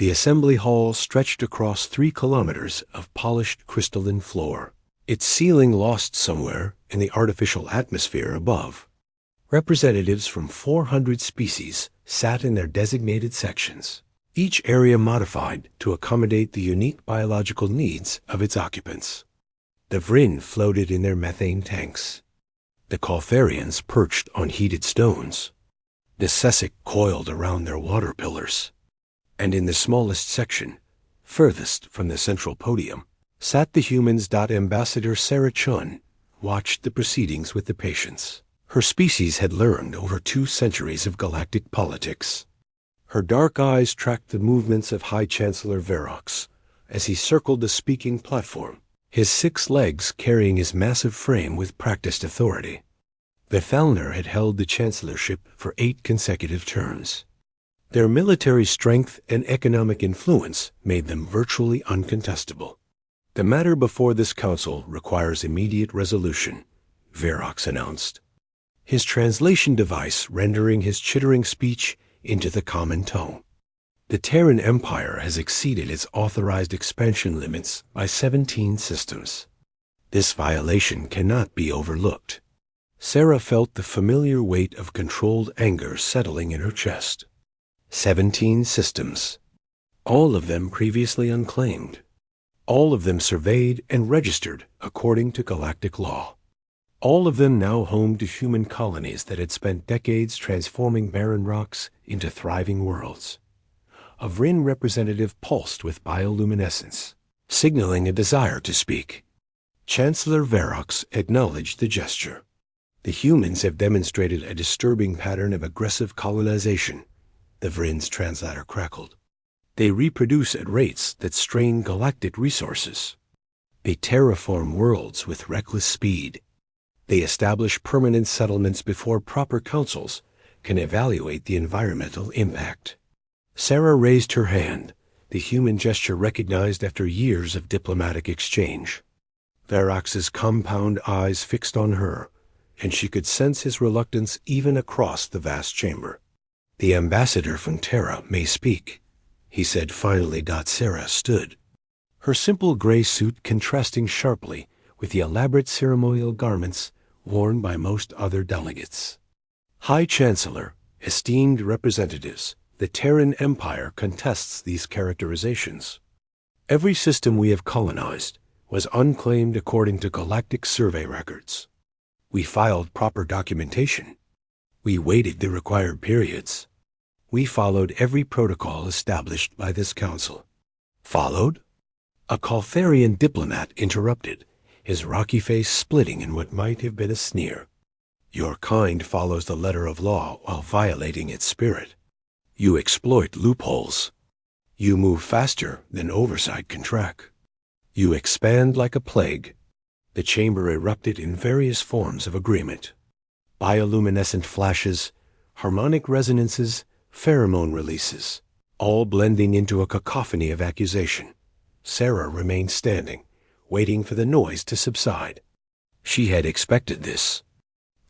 The assembly hall stretched across 3 kilometers of polished crystalline floor, its ceiling lost somewhere in the artificial atmosphere above. Representatives from 400 species sat in their designated sections, each area modified to accommodate the unique biological needs of its occupants. The Vryn floated in their methane tanks. The Caltharians perched on heated stones. The Sessic coiled around their water pillars. And in the smallest section, furthest from the central podium, sat the humans. Ambassador Sarah Chun watched the proceedings with the patience her species had learned over 2 centuries of galactic politics. Her dark eyes tracked the movements of High Chancellor Verox as he circled the speaking platform, his 6 legs carrying his massive frame with practiced authority. The Thalner had held the chancellorship for 8 consecutive terms. Their military strength and economic influence made them virtually uncontestable. The matter before this council requires immediate resolution, Verox announced, his translation device rendering his chittering speech into the common tongue. The Terran Empire has exceeded its authorized expansion limits by 17 systems. This violation cannot be overlooked. Sarah felt the familiar weight of controlled anger settling in her chest. 17 systems. All of them previously unclaimed. All of them surveyed and registered according to galactic law. All of them now home to human colonies that had spent decades transforming barren rocks into thriving worlds. A Vryn representative pulsed with bioluminescence, signaling a desire to speak. Chancellor Verox acknowledged the gesture. The humans have demonstrated a disturbing pattern of aggressive colonization, the Vryn's translator crackled. They reproduce at rates that strain galactic resources. They terraform worlds with reckless speed. They establish permanent settlements before proper councils can evaluate the environmental impact. Sarah raised her hand, the human gesture recognized after years of diplomatic exchange. Verox's compound eyes fixed on her, and she could sense his reluctance even across the vast chamber. The ambassador from Terra may speak, he said finally. Sarah stood, her simple gray suit contrasting sharply with the elaborate ceremonial garments worn by most other delegates. High Chancellor, esteemed representatives, the Terran Empire contests these characterizations. Every system we have colonized was unclaimed according to galactic survey records. We filed proper documentation. We waited the required periods. We followed every protocol established by this council. Followed? A Caltharian diplomat interrupted, his rocky face splitting in what might have been a sneer. Your kind follows the letter of law while violating its spirit. You exploit loopholes. You move faster than oversight can track. You expand like a plague. The chamber erupted in various forms of agreement. Bioluminescent flashes, harmonic resonances, pheromone releases, all blending into a cacophony of accusation. Sarah remained standing, waiting for the noise to subside. She had expected this.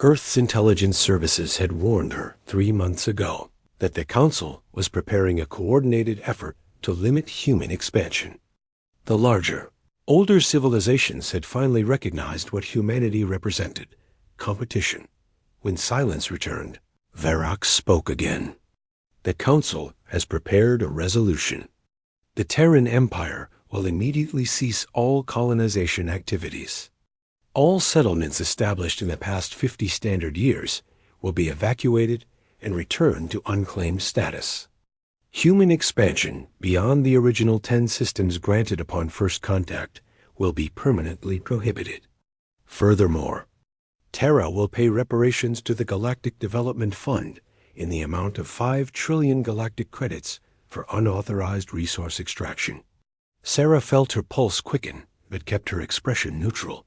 Earth's intelligence services had warned her 3 months ago that the Council was preparing a coordinated effort to limit human expansion. The larger, older civilizations had finally recognized what humanity represented: competition. When silence returned, Verox spoke again. The Council has prepared a resolution. The Terran Empire will immediately cease all colonization activities. All settlements established in the past 50 standard years will be evacuated and returned to unclaimed status. Human expansion beyond the original 10 systems granted upon first contact will be permanently prohibited. Furthermore, Terra will pay reparations to the Galactic Development Fund in the amount of 5 trillion galactic credits for unauthorized resource extraction. Sarah felt her pulse quicken, but kept her expression neutral.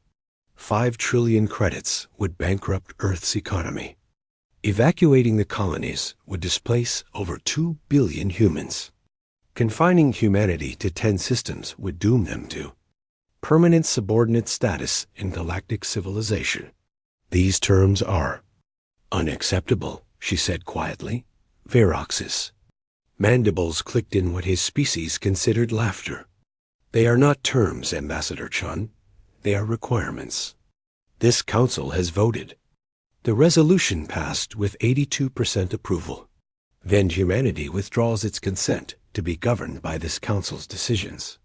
5 trillion credits would bankrupt Earth's economy. Evacuating the colonies would displace over 2 billion humans. Confining humanity to 10 systems would doom them to permanent subordinate status in galactic civilization. These terms are unacceptable, she said quietly. Verox's. Mandibles clicked in what his species considered laughter. They are not terms, Ambassador Chun. They are requirements. This council has voted. The resolution passed with 82% approval. Then humanity withdraws its consent to be governed by this council's decisions.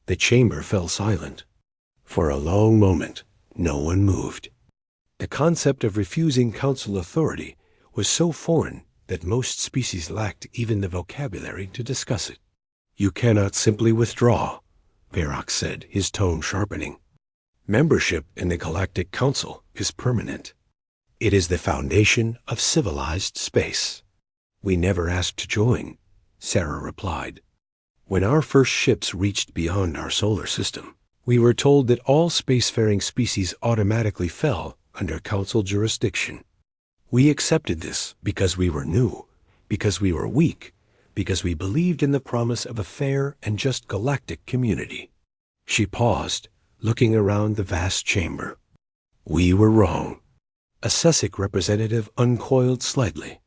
The chamber fell silent. For a long moment, no one moved. The concept of refusing council authority was so foreign that most species lacked even the vocabulary to discuss it. You cannot simply withdraw, Verax said, his tone sharpening. Membership in the Galactic Council is permanent. It is the foundation of civilized space. We never asked to join, Sarah replied. When our first ships reached beyond our solar system, we were told that all spacefaring species automatically fell under council jurisdiction. We accepted this because we were new, because we were weak, because we believed in the promise of a fair and just galactic community. She paused, looking around the vast chamber. We were wrong. A Sessic representative uncoiled slightly.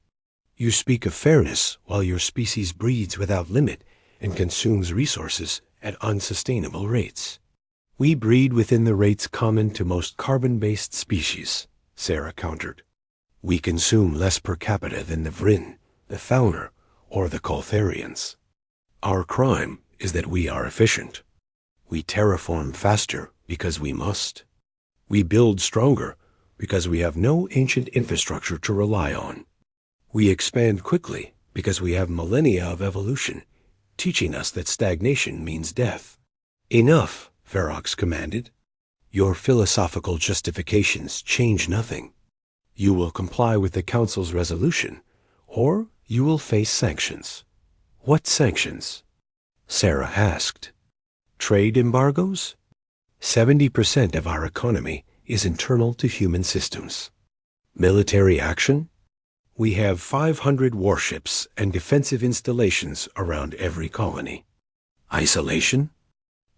You speak of fairness while your species breeds without limit and consumes resources at unsustainable rates. We breed within the rates common to most carbon-based species, Sarah countered. We consume less per capita than the Vryn, the Fauner, or the Coltharians. Our crime is that we are efficient. We terraform faster because we must. We build stronger because we have no ancient infrastructure to rely on. We expand quickly because we have millennia of evolution, teaching us that stagnation means death. Enough, Ferox commanded. Your philosophical justifications change nothing. You will comply with the Council's resolution, or you will face sanctions. What sanctions? Sarah asked. Trade embargoes? 70% of our economy is internal to human systems. Military action? We have 500 warships and defensive installations around every colony. Isolation?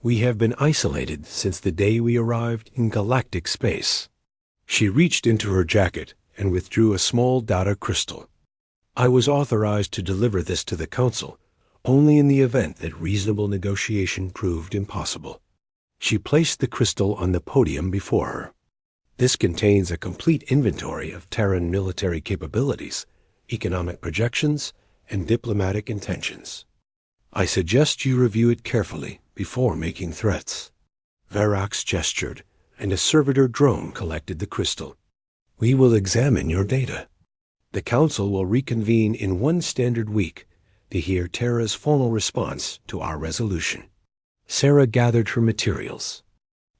We have been isolated since the day we arrived in galactic space. She reached into her jacket and withdrew a small data crystal. I was authorized to deliver this to the Council only in the event that reasonable negotiation proved impossible. She placed the crystal on the podium before her. This contains a complete inventory of Terran military capabilities, economic projections, and diplomatic intentions. I suggest you review it carefully before making threats. Verax gestured, and a servitor drone collected the crystal. We will examine your data. The Council will reconvene in 1 standard week to hear Terra's formal response to our resolution. Sarah gathered her materials.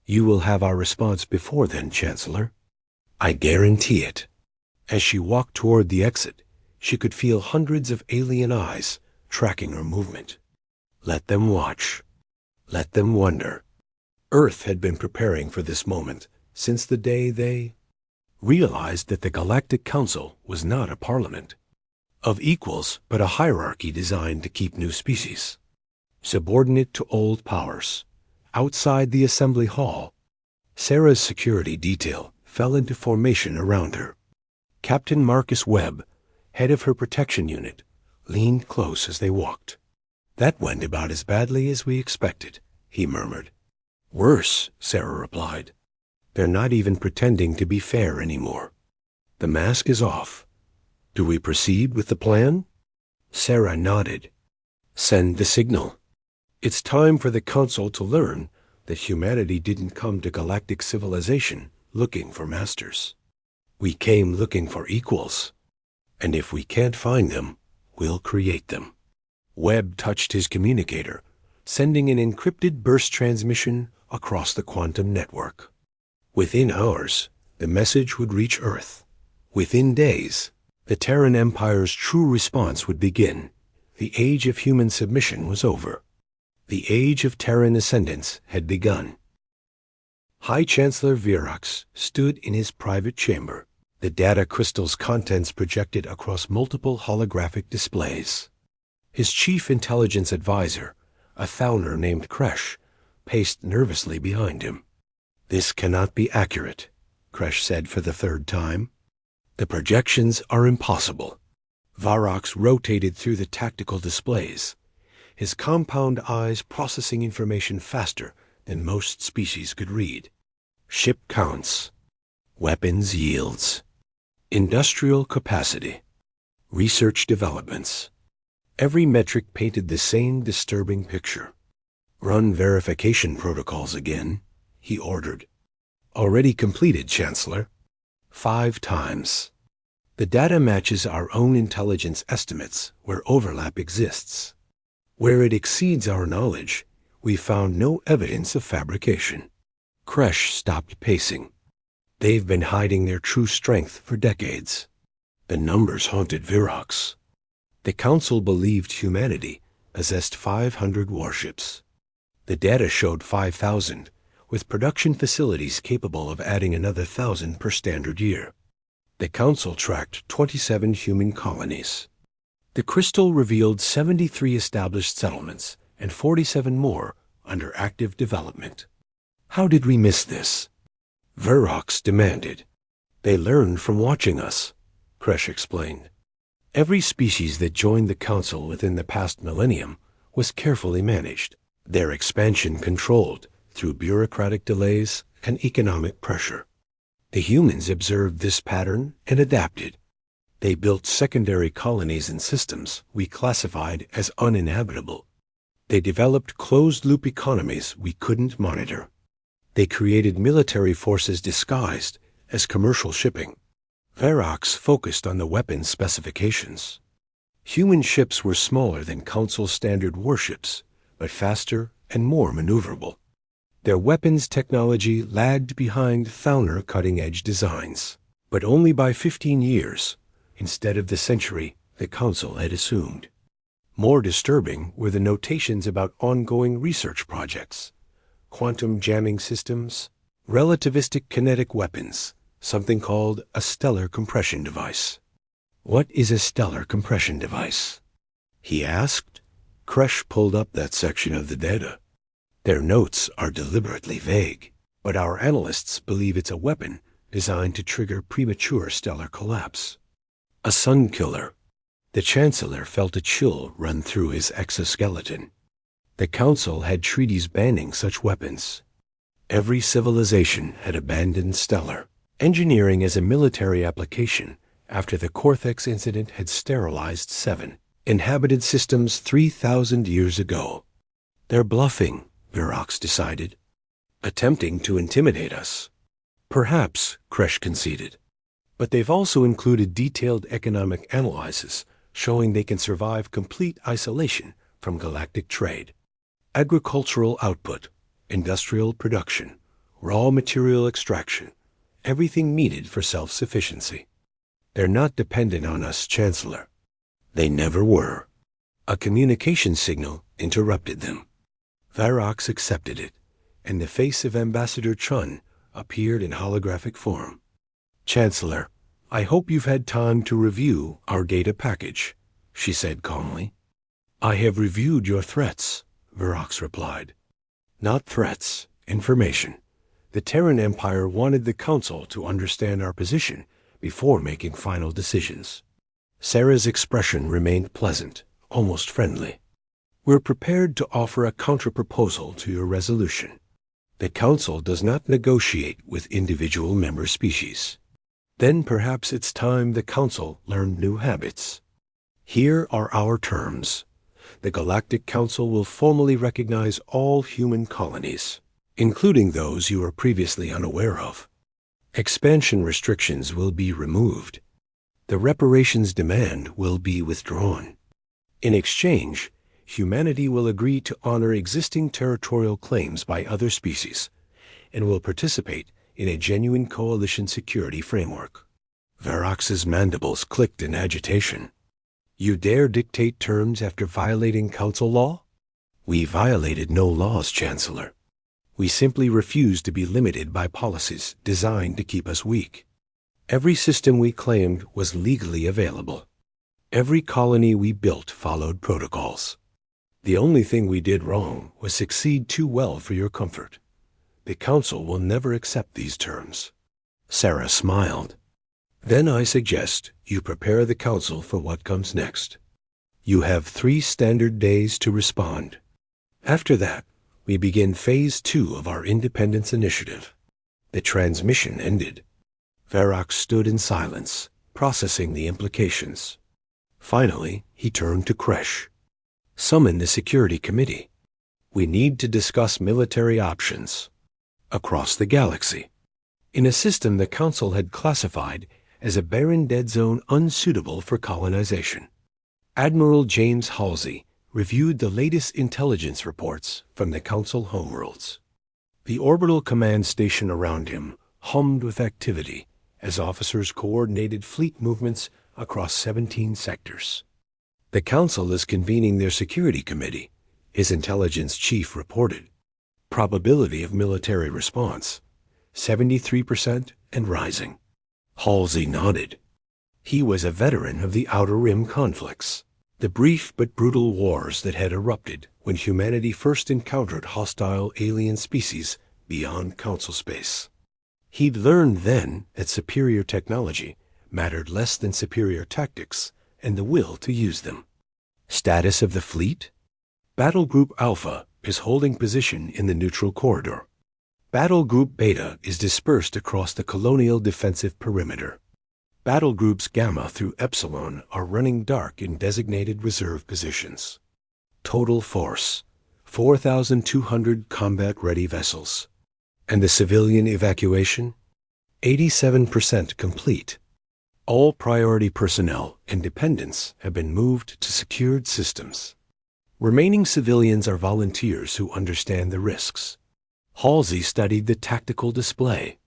You will have our response before then, Chancellor. I guarantee it. As she walked toward the exit, she could feel hundreds of alien eyes tracking her movement. Let them watch. Let them wonder. Earth had been preparing for this moment since the day they realized that the Galactic Council was not a parliament of equals, but a hierarchy designed to keep new species, subordinate to old powers. Outside the assembly hall, Sarah's security detail fell into formation around her. Captain Marcus Webb, head of her protection unit, leaned close as they walked. That went about as badly as we expected, he murmured. Worse, Sarah replied. They're not even pretending to be fair anymore. The mask is off. Do we proceed with the plan? Sarah nodded. Send the signal. It's time for the Council to learn that humanity didn't come to galactic civilization looking for masters. We came looking for equals. And if we can't find them, we'll create them. Webb touched his communicator, sending an encrypted burst transmission across the quantum network. Within hours, the message would reach Earth. Within days, the Terran Empire's true response would begin. The age of human submission was over. The age of Terran ascendance had begun. High Chancellor Verax stood in his private chamber, the data crystal's contents projected across multiple holographic displays. His chief intelligence advisor, a Thauner named Kresh, paced nervously behind him. This cannot be accurate, Kresh said for the 3rd time. The projections are impossible. Varrox rotated through the tactical displays, his compound eyes processing information faster than most species could read. Ship counts, weapons yields, industrial capacity, research developments. Every metric painted the same disturbing picture. "Run verification protocols again," he ordered. "Already completed, Chancellor. 5 times. The data matches our own intelligence estimates where overlap exists. Where it exceeds our knowledge, we found no evidence of fabrication." Kresh stopped pacing. They've been hiding their true strength for decades. The numbers haunted Virox. The Council believed humanity possessed 500 warships. The data showed 5,000, with production facilities capable of adding another 1,000 per standard year. The Council tracked 27 human colonies. The crystal revealed 73 established settlements and 47 more under active development. How did we miss this? Virox demanded. They learned from watching us, Kresh explained. Every species that joined the Council within the past millennium was carefully managed, their expansion controlled through bureaucratic delays and economic pressure. The humans observed this pattern and adapted. They built secondary colonies and systems we classified as uninhabitable. They developed closed-loop economies we couldn't monitor. They created military forces disguised as commercial shipping. Virox focused on the weapons specifications. Human ships were smaller than Council standard warships, but faster and more maneuverable. Their weapons technology lagged behind Thauner cutting-edge designs, but only by 15 years, instead of the century the Council had assumed. More disturbing were the notations about ongoing research projects, quantum jamming systems, relativistic kinetic weapons, something called a stellar compression device. "What is a stellar compression device?" he asked. Kresh pulled up that section of the data. Their notes are deliberately vague, but our analysts believe it's a weapon designed to trigger premature stellar collapse. A sun killer. The Chancellor felt a chill run through his exoskeleton. The Council had treaties banning such weapons. Every civilization had abandoned stellar engineering as a military application after the Cortex incident had sterilized 7 inhabited systems 3,000 years ago. They're bluffing, Virox decided, attempting to intimidate us. Perhaps, Kresh conceded, but they've also included detailed economic analyses showing they can survive complete isolation from galactic trade. Agricultural output, industrial production, raw material extraction, everything needed for self-sufficiency. They're not dependent on us, Chancellor. They never were. A communication signal interrupted them. Virox accepted it, and the face of Ambassador Chun appeared in holographic form. "Chancellor, I hope you've had time to review our data package," she said calmly. "I have reviewed your threats," Virox replied. "Not threats, information. The Terran Empire wanted the Council to understand our position before making final decisions." Sarah's expression remained pleasant, almost friendly. "We're prepared to offer a counterproposal to your resolution. The Council does not negotiate with individual member species. Then perhaps it's time the Council learned new habits. Here are our terms. The Galactic Council will formally recognize all human colonies, including those you were previously unaware of. Expansion restrictions will be removed. The reparations demand will be withdrawn. In exchange, humanity will agree to honor existing territorial claims by other species and will participate in a genuine coalition security framework." Virox's mandibles clicked in agitation. "You dare dictate terms after violating Council law?" "We violated no laws, Chancellor. We simply refused to be limited by policies designed to keep us weak. Every system we claimed was legally available. Every colony we built followed protocols. The only thing we did wrong was succeed too well for your comfort. The Council will never accept these terms." Sarah smiled. Then I suggest you prepare the Council for what comes next. You have 3 standard days to respond. After that, we begin Phase 2 of our Independence Initiative. The transmission ended. Varrock stood in silence, processing the implications. Finally, he turned to Kresh. Summon the Security Committee. We need to discuss military options across the galaxy, in a system the Council had classified as a barren dead zone unsuitable for colonization. Admiral James Halsey reviewed the latest intelligence reports from the Council homeworlds. The orbital command station around him hummed with activity as officers coordinated fleet movements across 17 sectors. The Council is convening their Security Committee, his intelligence chief reported. Probability of military response, 73% and rising. Halsey nodded. He was a veteran of the Outer Rim conflicts, the brief but brutal wars that had erupted when humanity first encountered hostile alien species beyond Council space. He'd learned then that superior technology mattered less than superior tactics and the will to use them. Status of the fleet? Battle Group Alpha is holding position in the neutral corridor. Battle Group Beta is dispersed across the colonial defensive perimeter. Battle Groups Gamma through Epsilon are running dark in designated reserve positions. Total force, 4,200 combat-ready vessels. And the civilian evacuation? 87% complete. All priority personnel and dependents have been moved to secured systems. Remaining civilians are volunteers who understand the risks. Halsey studied the tactical display.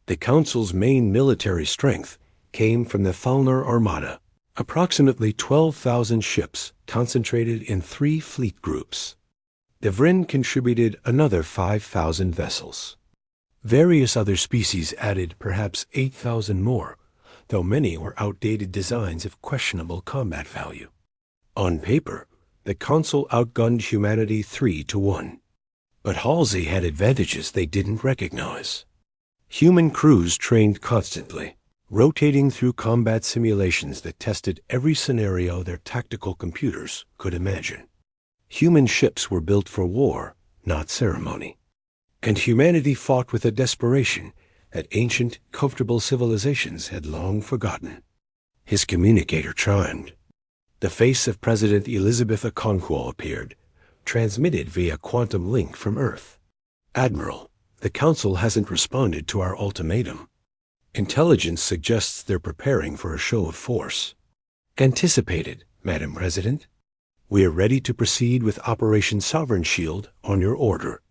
The Council's main military strength came from the Thalnar Armada, approximately 12,000 ships concentrated in 3 fleet groups. The Vryn contributed another 5,000 vessels. Various other species added perhaps 8,000 more, though many were outdated designs of questionable combat value. On paper, the Council outgunned humanity 3-1. But Halsey had advantages they didn't recognize. Human crews trained constantly, rotating through combat simulations that tested every scenario their tactical computers could imagine. Human ships were built for war, not ceremony. And humanity fought with a desperation that ancient, comfortable civilizations had long forgotten. His communicator chimed. The face of President Elizabeth Okonkwo appeared, transmitted via quantum link from Earth. Admiral, the Council hasn't responded to our ultimatum. Intelligence suggests they're preparing for a show of force. Anticipated, Madam President. We are ready to proceed with Operation Sovereign Shield on your order.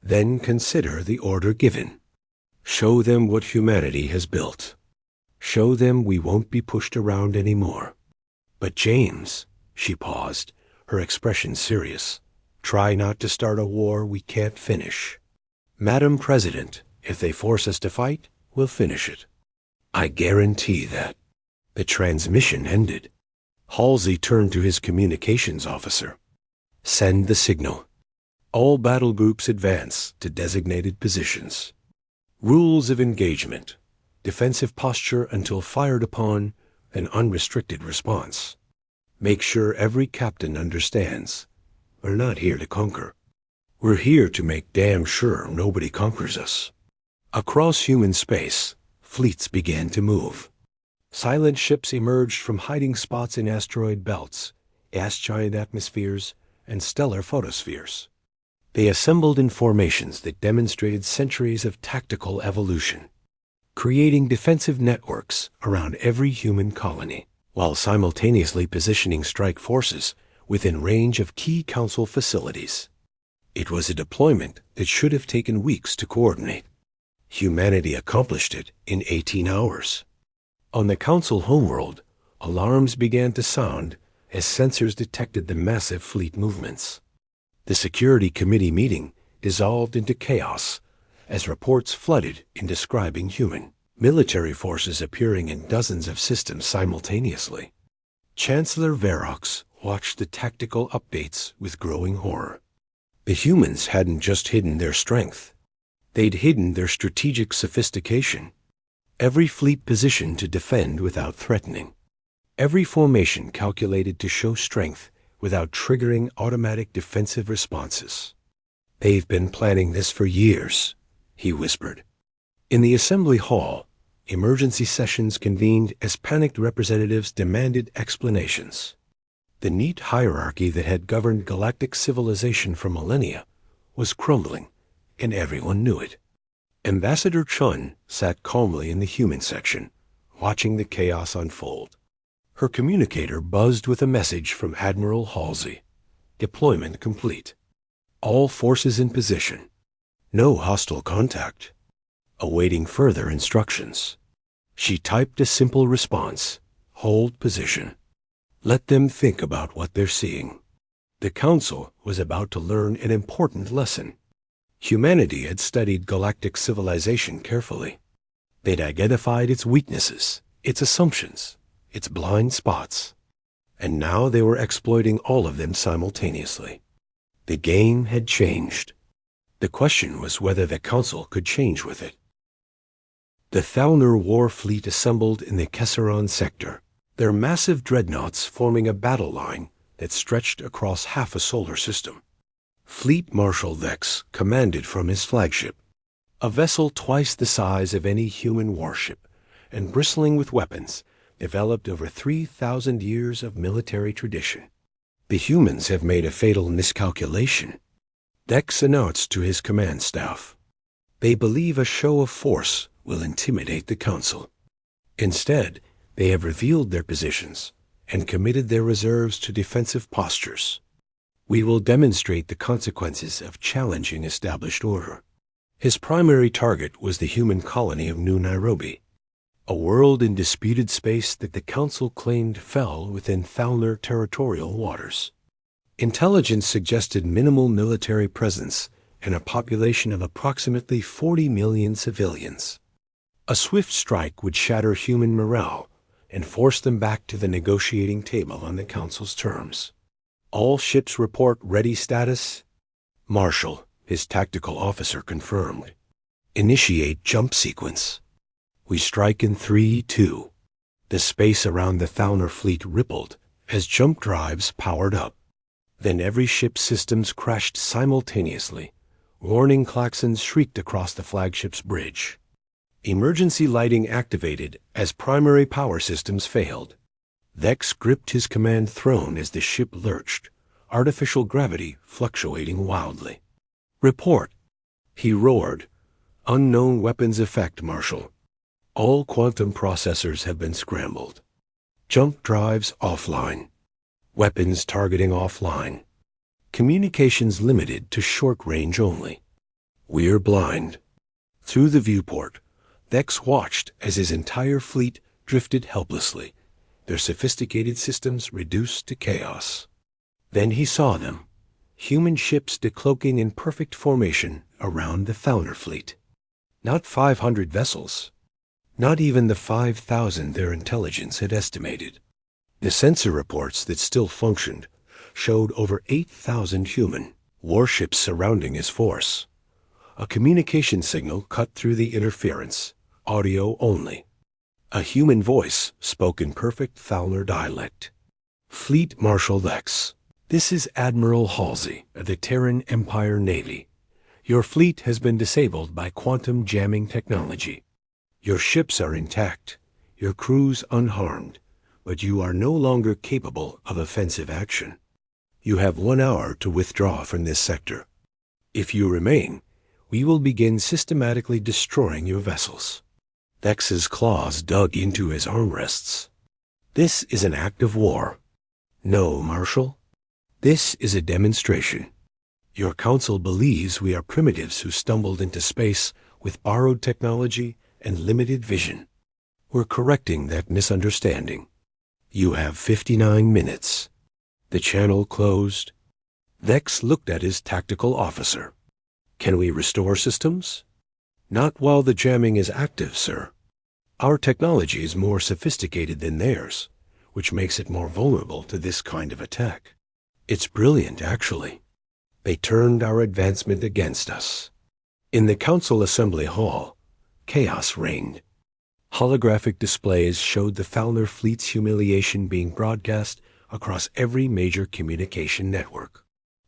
Then consider the order given. Show them what humanity has built. Show them we won't be pushed around anymore. But James, she paused, her expression serious, try not to start a war we can't finish. Madam President, if they force us to fight, we'll finish it. I guarantee that. The transmission ended. Halsey turned to his communications officer. Send the signal. All battle groups advance to designated positions. Rules of engagement. Defensive posture until fired upon, an unrestricted response. Make sure every captain understands. We're not here to conquer. We're here to make damn sure nobody conquers us. Across human space, fleets began to move. Silent ships emerged from hiding spots in asteroid belts, gas-giant atmospheres, and stellar photospheres. They assembled in formations that demonstrated centuries of tactical evolution, creating defensive networks around every human colony, while simultaneously positioning strike forces within range of key Council facilities. It was a deployment that should have taken weeks to coordinate. Humanity accomplished it in 18 hours. On the Council homeworld, alarms began to sound as sensors detected the massive fleet movements. The Security Committee meeting dissolved into chaos as reports flooded in describing human military forces appearing in dozens of systems simultaneously. Chancellor Varrock watched the tactical updates with growing horror. The humans hadn't just hidden their strength. They'd hidden their strategic sophistication. Every fleet positioned to defend without threatening. Every formation calculated to show strength without triggering automatic defensive responses. "They've been planning this for years," he whispered. In the assembly hall, emergency sessions convened as panicked representatives demanded explanations. The neat hierarchy that had governed galactic civilization for millennia was crumbling, and everyone knew it. Ambassador Chun sat calmly in the human section, watching the chaos unfold. Her communicator buzzed with a message from Admiral Halsey. Deployment complete. All forces in position. No hostile contact. Awaiting further instructions. She typed a simple response. Hold position. Let them think about what they're seeing. The Council was about to learn an important lesson. Humanity had studied galactic civilization carefully. They'd identified its weaknesses, its assumptions, its blind spots. And now they were exploiting all of them simultaneously. The game had changed. The question was whether the Council could change with it. The Thalner war fleet assembled in the Kesseron sector, their massive dreadnoughts forming a battle line that stretched across half a solar system. Fleet Marshal Vex commanded from his flagship, a vessel twice the size of any human warship and bristling with weapons developed over 3,000 years of military tradition. "The humans have made a fatal miscalculation," Vex announced to his command staff. "They believe a show of force will intimidate the Council. Instead, they have revealed their positions and committed their reserves to defensive postures. We will demonstrate the consequences of challenging established order." His primary target was the human colony of New Nairobi, a world in disputed space that the Council claimed fell within Thalner territorial waters. Intelligence suggested minimal military presence and a population of approximately 40 million civilians. A swift strike would shatter human morale and force them back to the negotiating table on the Council's terms. "All ships report ready status." "Marshal," his tactical officer confirmed. "Initiate jump sequence." "We strike in 3, 2. The space around the Thalner fleet rippled as jump drives powered up. Then every ship's systems crashed simultaneously. Warning klaxons shrieked across the flagship's bridge. Emergency lighting activated as primary power systems failed. Vex gripped his command throne as the ship lurched, artificial gravity fluctuating wildly. "Report," he roared. "Unknown weapons effect, Marshal. All quantum processors have been scrambled. Jump drives offline. Weapons targeting offline. Communications limited to short range only. We're blind." Through the viewport, Vex watched as his entire fleet drifted helplessly, their sophisticated systems reduced to chaos. Then he saw them, human ships decloaking in perfect formation around the Thalner fleet. Not 500 vessels. Not even the 5,000 their intelligence had estimated. The sensor reports that still functioned showed over 8,000 human warships surrounding his force. A communication signal cut through the interference, audio only. A human voice spoke in perfect Thalner dialect. "Fleet Marshal Vex, this is Admiral Halsey of the Terran Empire Navy. Your fleet has been disabled by quantum jamming technology. Your ships are intact, your crews unharmed, but you are no longer capable of offensive action. You have 1 hour to withdraw from this sector. If you remain, we will begin systematically destroying your vessels." Vex's claws dug into his armrests. "This is an act of war." "No, Marshal. This is a demonstration. Your Council believes we are primitives who stumbled into space with borrowed technology and limited vision. We're correcting that misunderstanding. You have 59 minutes. The channel closed." Vex looked at his tactical officer. "Can we restore systems?" "Not while the jamming is active, sir. Our technology is more sophisticated than theirs, which makes it more vulnerable to this kind of attack. It's brilliant, actually. They turned our advancement against us." In the Council Assembly Hall, chaos reigned. Holographic displays showed the Falmer fleet's humiliation being broadcast across every major communication network.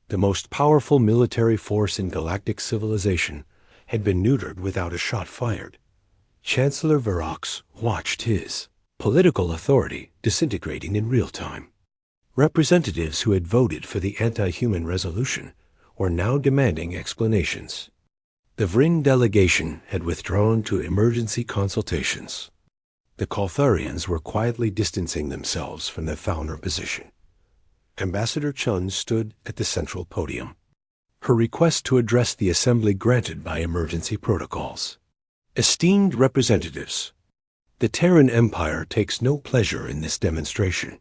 The most powerful military force in galactic civilization had been neutered without a shot fired. Chancellor Verox watched his political authority disintegrating in real time. Representatives who had voted for the anti-human resolution were now demanding explanations. The Vryn delegation had withdrawn to emergency consultations. The Caltharians were quietly distancing themselves from the Falmer position. Ambassador Chun stood at the central podium. Her request to address the assembly granted by emergency protocols. Esteemed representatives, the Terran Empire takes no pleasure in this demonstration.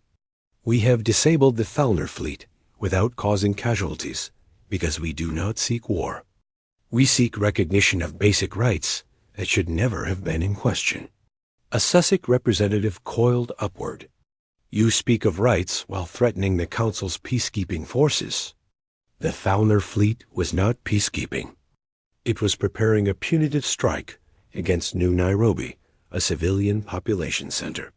We have disabled the Falmer fleet without causing casualties because we do not seek war. We seek recognition of basic rights that should never have been in question. A Sussex representative coiled upward. You speak of rights while threatening the Council's peacekeeping forces. The Falmer fleet was not peacekeeping. It was preparing a punitive strike against New Nairobi, a civilian population center.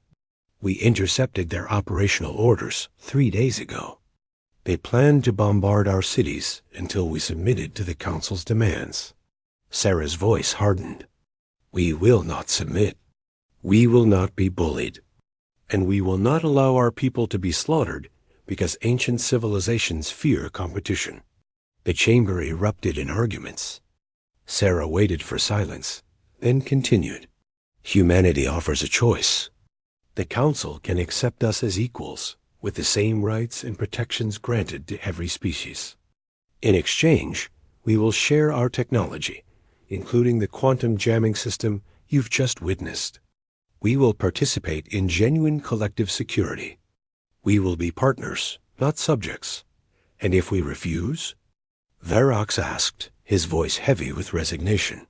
We intercepted their operational orders 3 days ago. They planned to bombard our cities until we submitted to the Council's demands. Sarah's voice hardened. We will not submit. We will not be bullied. And we will not allow our people to be slaughtered because ancient civilizations fear competition. The chamber erupted in arguments. Sarah waited for silence, then continued. Humanity offers a choice. The Council can accept us as equals, with the same rights and protections granted to every species. In exchange, we will share our technology, including the quantum jamming system you've just witnessed. We will participate in genuine collective security. We will be partners, not subjects. And if we refuse? Verox asked, his voice heavy with resignation.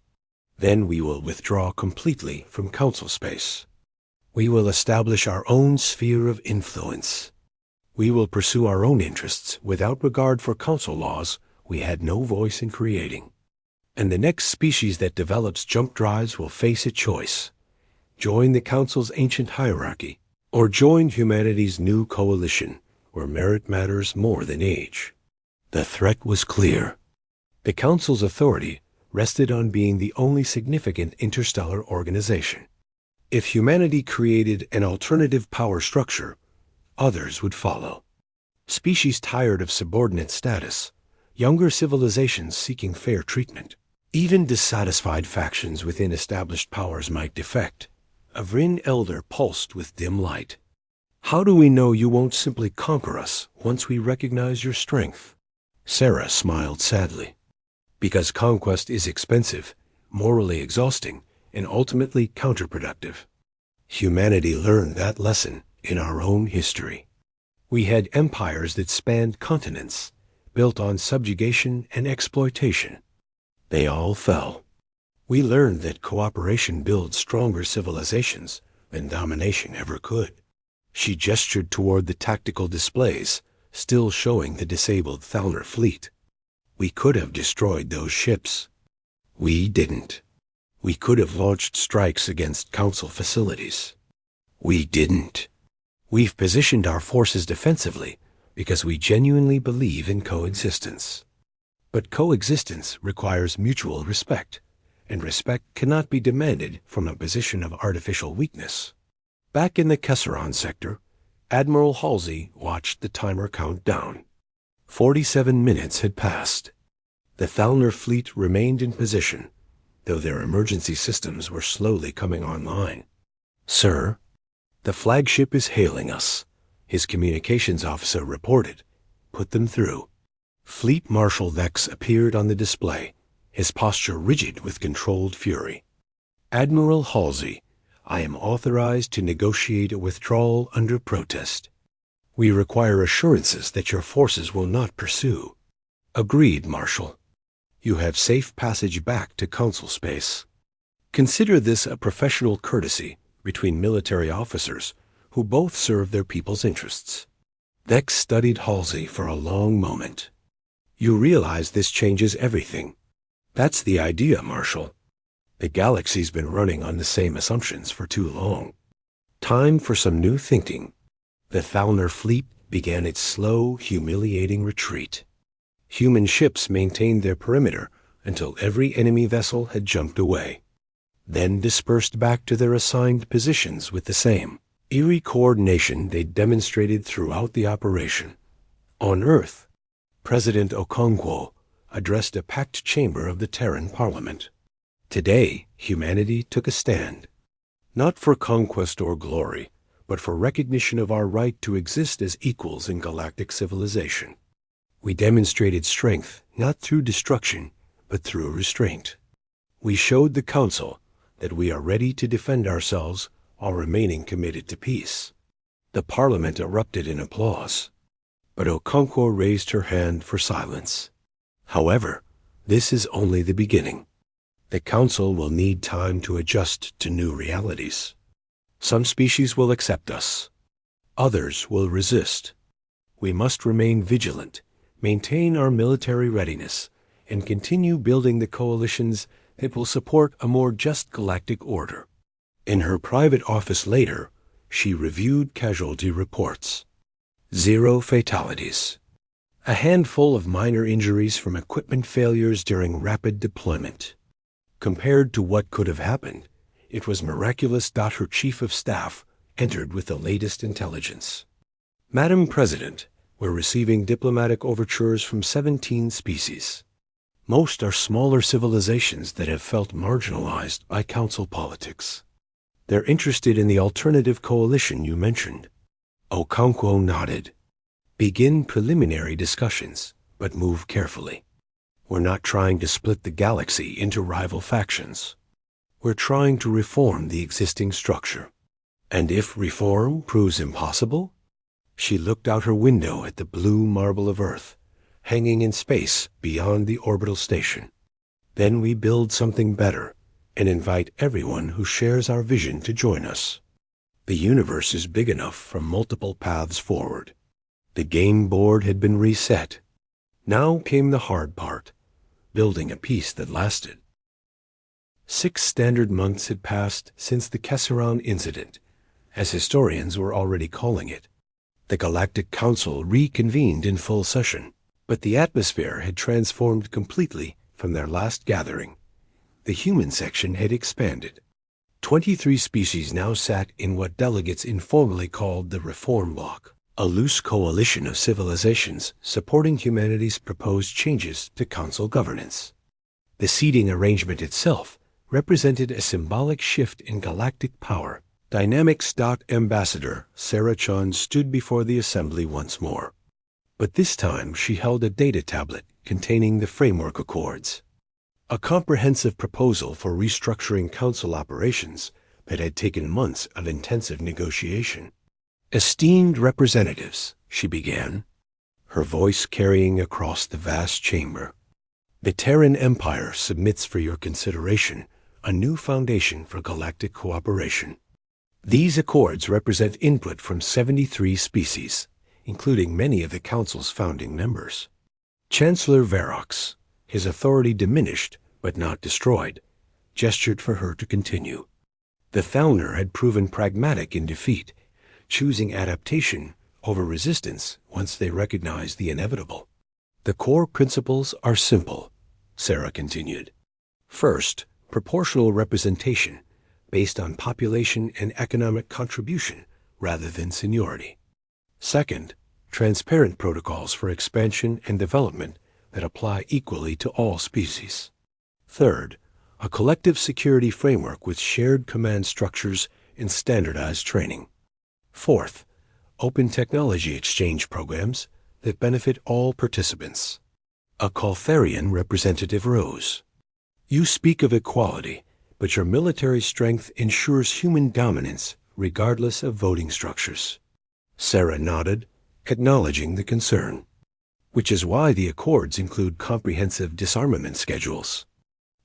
Then we will withdraw completely from Council space. We will establish our own sphere of influence. We will pursue our own interests without regard for Council laws we had no voice in creating. And the next species that develops jump drives will face a choice. Join the Council's ancient hierarchy, or join humanity's new coalition, where merit matters more than age. The threat was clear. The Council's authority rested on being the only significant interstellar organization. If humanity created an alternative power structure, others would follow. Species tired of subordinate status, younger civilizations seeking fair treatment. Even dissatisfied factions within established powers might defect. A Vryn elder pulsed with dim light. How do we know you won't simply conquer us once we recognize your strength? Sarah smiled sadly. Because conquest is expensive, morally exhausting, and ultimately counterproductive. Humanity learned that lesson in our own history. We had empires that spanned continents, built on subjugation and exploitation. They all fell. We learned that cooperation builds stronger civilizations than domination ever could. She gestured toward the tactical displays, still showing the disabled Falmer fleet. We could have destroyed those ships. We didn't. We could have launched strikes against Council facilities. We didn't. We've positioned our forces defensively because we genuinely believe in coexistence. But coexistence requires mutual respect, and respect cannot be demanded from a position of artificial weakness. Back in the Kesseron sector, Admiral Halsey watched the timer count down. 47 minutes had passed. The Falmer fleet remained in position, though their emergency systems were slowly coming online. Sir, the flagship is hailing us, his communications officer reported. Put them through. Fleet Marshal Vex appeared on the display, his posture rigid with controlled fury. Admiral Halsey, I am authorized to negotiate a withdrawal under protest. We require assurances that your forces will not pursue. Agreed, Marshal. You have safe passage back to Council space. Consider this a professional courtesy between military officers who both serve their people's interests. Vex studied Halsey for a long moment. You realize this changes everything. That's the idea, Marshal. The galaxy's been running on the same assumptions for too long. Time for some new thinking. The Thalner fleet began its slow, humiliating retreat. Human ships maintained their perimeter until every enemy vessel had jumped away, then dispersed back to their assigned positions with the same eerie coordination they demonstrated throughout the operation. On Earth, President Okonkwo addressed a packed chamber of the Terran Parliament. Today, humanity took a stand, not for conquest or glory, but for recognition of our right to exist as equals in galactic civilization. We demonstrated strength not through destruction, but through restraint. We showed the Council that we are ready to defend ourselves while remaining committed to peace. The Parliament erupted in applause, but Okonkwo raised her hand for silence. However, this is only the beginning. The Council will need time to adjust to new realities. Some species will accept us. Others will resist. We must remain vigilant, maintain our military readiness, and continue building the coalitions that will support a more just galactic order. In her private office later, she reviewed casualty reports. 0 fatalities. A handful of minor injuries from equipment failures during rapid deployment. Compared to what could have happened, it was miraculous. Her chief of staff entered with the latest intelligence. Madam President, we're receiving diplomatic overtures from 17 species. Most are smaller civilizations that have felt marginalized by Council politics. They're interested in the alternative coalition you mentioned. Okonkwo nodded. Begin preliminary discussions, but move carefully. We're not trying to split the galaxy into rival factions. We're trying to reform the existing structure. And if reform proves impossible? She looked out her window at the blue marble of Earth, hanging in space beyond the orbital station. Then we build something better and invite everyone who shares our vision to join us. The universe is big enough for multiple paths forward. The game board had been reset. Now came the hard part, building a peace that lasted. 6 standard months had passed since the Kesseron incident, as historians were already calling it. The Galactic Council reconvened in full session, but the atmosphere had transformed completely from their last gathering. The human section had expanded. 23 species now sat in what delegates informally called the Reform Bloc, a loose coalition of civilizations supporting humanity's proposed changes to Council governance. The seating arrangement itself represented a symbolic shift in galactic power. Dynamics. Ambassador Sarah Chun stood before the assembly once more. But this time she held a data tablet containing the framework accords, a comprehensive proposal for restructuring Council operations that had taken months of intensive negotiation. Esteemed representatives, she began, her voice carrying across the vast chamber. The Terran Empire submits for your consideration a new foundation for galactic cooperation. These accords represent input from 73 species, including many of the Council's founding members. Chancellor Verox, his authority diminished but not destroyed, gestured for her to continue. The Thalner had proven pragmatic in defeat, choosing adaptation over resistance once they recognized the inevitable. The core principles are simple, Sarah continued. First, proportional representation, based on population and economic contribution rather than seniority. Second, transparent protocols for expansion and development that apply equally to all species. Third, a collective security framework with shared command structures and standardized training. Fourth, open technology exchange programs that benefit all participants. A Caltharian representative rose. You speak of equality, but your military strength ensures human dominance regardless of voting structures. Sarah nodded, acknowledging the concern. Which is why the accords include comprehensive disarmament schedules.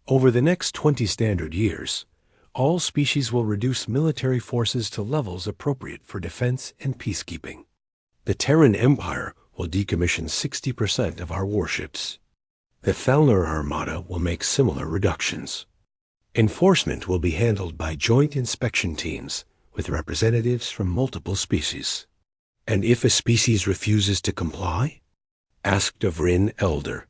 Over the next 20 standard years, all species will reduce military forces to levels appropriate for defense and peacekeeping. The Terran Empire will decommission 60% of our warships. The Thalner Armada will make similar reductions. Enforcement will be handled by joint inspection teams with representatives from multiple species. And if a species refuses to comply? Asked of Vryn Elder.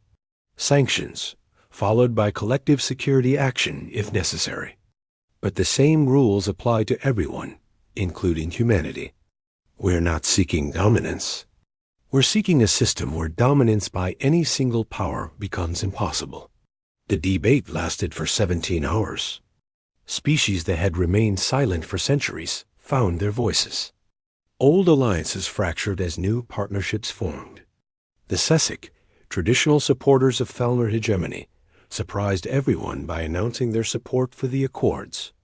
Sanctions, followed by collective security action if necessary. But the same rules apply to everyone, including humanity. We're not seeking dominance. We're seeking a system where dominance by any single power becomes impossible. The debate lasted for 17 hours. Species that had remained silent for centuries found their voices. Old alliances fractured as new partnerships formed. The Sessic, traditional supporters of Felner hegemony, surprised everyone by announcing their support for the Accords.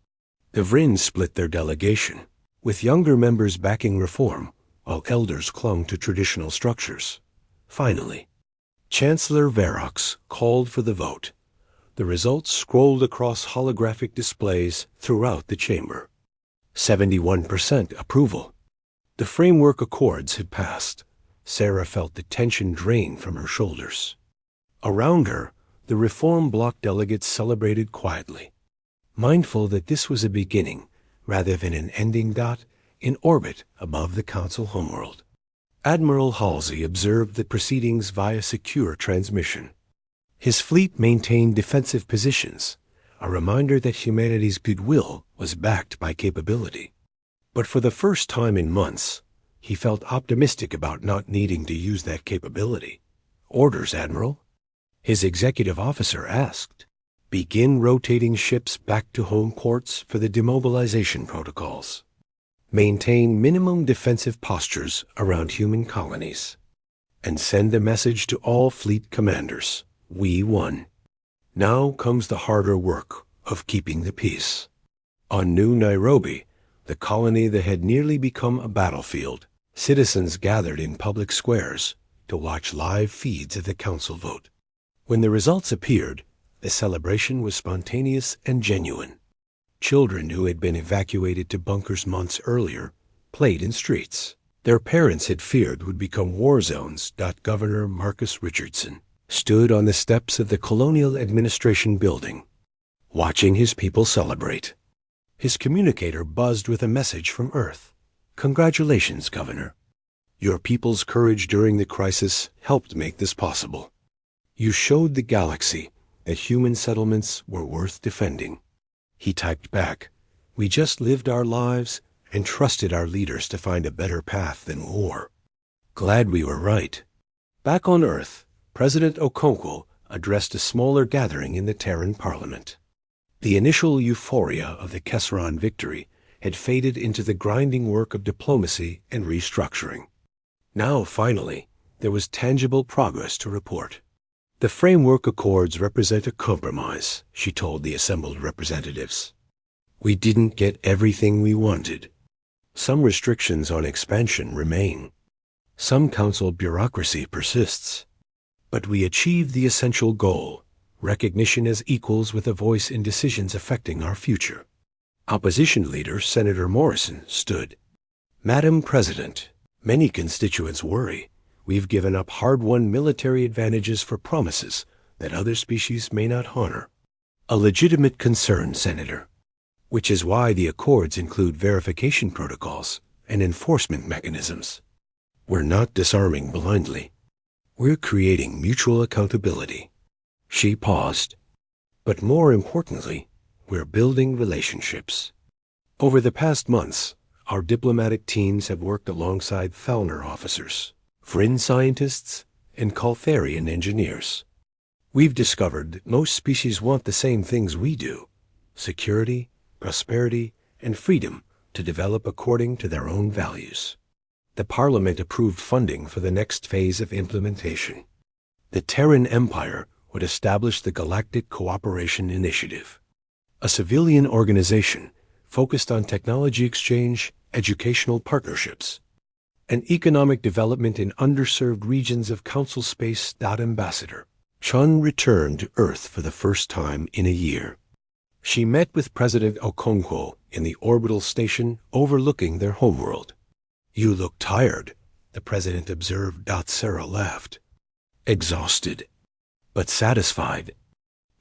The Vryn split their delegation, with younger members backing reform, while elders clung to traditional structures. Finally, Chancellor Verox called for the vote. The results scrolled across holographic displays throughout the chamber. 71% approval. The framework accords had passed. Sarah felt the tension drain from her shoulders. Around her, the Reform Bloc delegates celebrated quietly, mindful that this was a beginning rather than an ending dot in orbit above the Council homeworld. Admiral Halsey observed the proceedings via secure transmission. His fleet maintained defensive positions, a reminder that humanity's goodwill was backed by capability. But for the first time in months, he felt optimistic about not needing to use that capability. Orders, Admiral? His executive officer asked. Begin rotating ships back to home ports for the demobilization protocols. Maintain minimum defensive postures around human colonies. And send a message to all fleet commanders. We won. Now comes the harder work of keeping the peace. On New Nairobi, the colony that had nearly become a battlefield, citizens gathered in public squares to watch live feeds of the council vote. When the results appeared, the celebration was spontaneous and genuine. Children who had been evacuated to bunkers months earlier played in streets their parents had feared would become war zones. Governor Marcus Richardson stood on the steps of the Colonial Administration building, watching his people celebrate. His communicator buzzed with a message from Earth. Congratulations, Governor. Your people's courage during the crisis helped make this possible. You showed the galaxy that human settlements were worth defending. He typed back, we just lived our lives and trusted our leaders to find a better path than war. Glad we were right. Back on Earth, President Okonkwo addressed a smaller gathering in the Terran Parliament. The initial euphoria of the Kesseron victory had faded into the grinding work of diplomacy and restructuring. Now, finally, there was tangible progress to report. The framework accords represent a compromise, she told the assembled representatives. We didn't get everything we wanted. Some restrictions on expansion remain. Some council bureaucracy persists. But we achieved the essential goal, recognition as equals with a voice in decisions affecting our future. Opposition leader Senator Morrison stood. Madam President, many constituents worry we've given up hard-won military advantages for promises that other species may not honor. A legitimate concern, Senator, which is why the accords include verification protocols and enforcement mechanisms. We're not disarming blindly. We're creating mutual accountability. She paused. But more importantly, we're building relationships. Over the past months, our diplomatic teams have worked alongside Felner officers, Vryn scientists, and Caltharian engineers. We've discovered that most species want the same things we do: security, prosperity, and freedom to develop according to their own values. The Parliament approved funding for the next phase of implementation. The Terran Empire would establish the Galactic Cooperation Initiative, a civilian organization focused on technology exchange, educational partnerships, and economic development in underserved regions of Council space. Ambassador Chun returned to Earth for the first time in a year. She met with President Okonkwo in the orbital station overlooking their homeworld. You look tired, the president observed. Sarah laughed. Exhausted, but satisfied.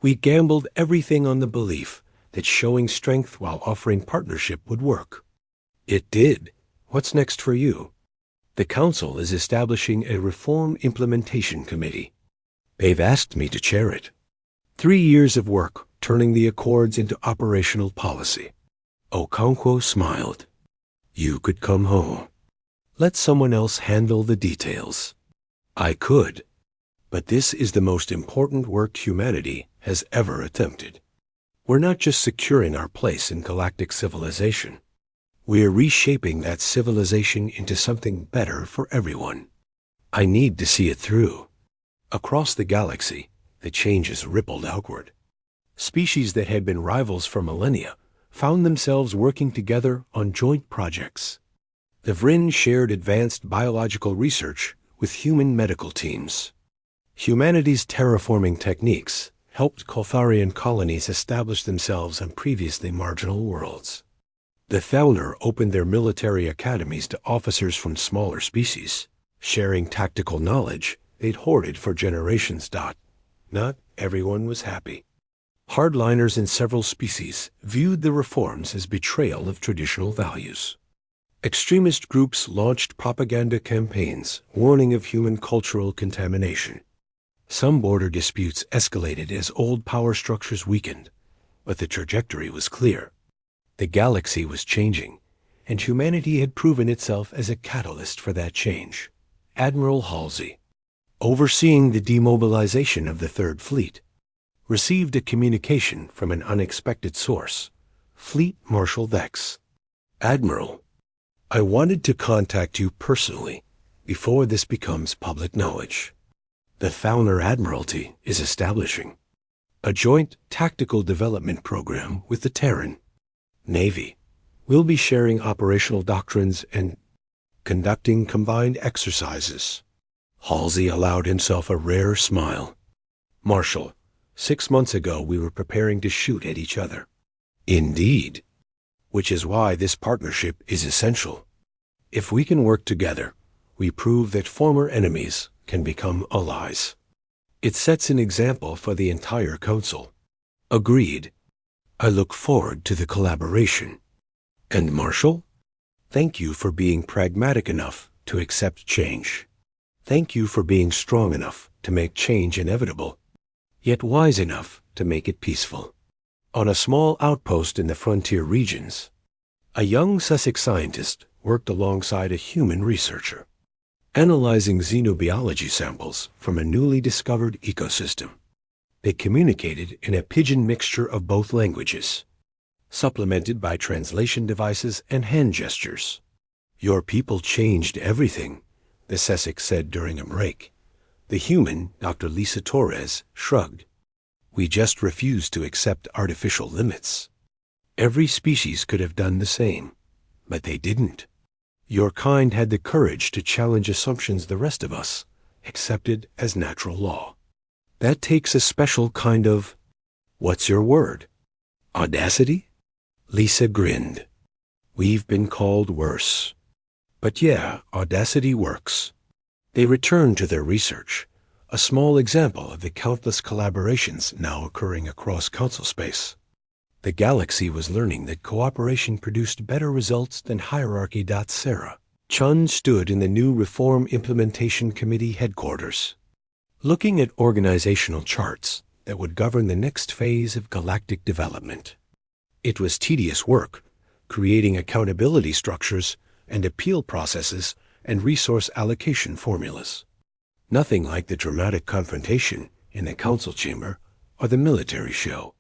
We gambled everything on the belief that showing strength while offering partnership would work. It did. What's next for you? The Council is establishing a Reform Implementation Committee. They've asked me to chair it. 3 years of work turning the Accords into operational policy. Okonkwo smiled. You could come home. Let someone else handle the details. I could. But this is the most important work humanity has ever attempted. We're not just securing our place in galactic civilization. We're reshaping that civilization into something better for everyone. I need to see it through. Across the galaxy, the changes rippled outward. Species that had been rivals for millennia found themselves working together on joint projects. The Vryn shared advanced biological research with human medical teams. Humanity's terraforming techniques helped Kotharian colonies establish themselves on previously marginal worlds. The Thalner opened their military academies to officers from smaller species, sharing tactical knowledge they'd hoarded for generations. Not everyone was happy. Hardliners in several species viewed the reforms as betrayal of traditional values. Extremist groups launched propaganda campaigns warning of human cultural contamination. Some border disputes escalated as old power structures weakened, but the trajectory was clear. The galaxy was changing, and humanity had proven itself as a catalyst for that change. Admiral Halsey, overseeing the demobilization of the Third Fleet, received a communication from an unexpected source, Fleet Marshal Vex. Admiral, I wanted to contact you personally before this becomes public knowledge. The Thalner Admiralty is establishing a joint tactical development program with the Terran Navy. We'll be sharing operational doctrines and conducting combined exercises. Halsey allowed himself a rare smile. Marshal, 6 months ago we were preparing to shoot at each other. Indeed. Which is why this partnership is essential. If we can work together, we prove that former enemies can become allies. It sets an example for the entire Council. Agreed. I look forward to the collaboration. And Marshal, thank you for being pragmatic enough to accept change. Thank you for being strong enough to make change inevitable, yet wise enough to make it peaceful. On a small outpost in the frontier regions, a young Sussex scientist worked alongside a human researcher, analyzing xenobiology samples from a newly discovered ecosystem. They communicated in a pidgin mixture of both languages, supplemented by translation devices and hand gestures. Your people changed everything, the Sussex said during a break. The human, Dr. Lisa Torres, shrugged. We just refused to accept artificial limits. Every species could have done the same, but they didn't. Your kind had the courage to challenge assumptions the rest of us accepted as natural law. That takes a special kind of, what's your word? Audacity? Lisa grinned. We've been called worse. But yeah, audacity works. They returned to their research, a small example of the countless collaborations now occurring across Council space. The galaxy was learning that cooperation produced better results than hierarchy. Sarah Chun stood in the new Reform Implementation Committee headquarters, looking at organizational charts that would govern the next phase of galactic development. It was tedious work, creating accountability structures and appeal processes and resource allocation formulas. Nothing like the dramatic confrontation in the council chamber or the military show.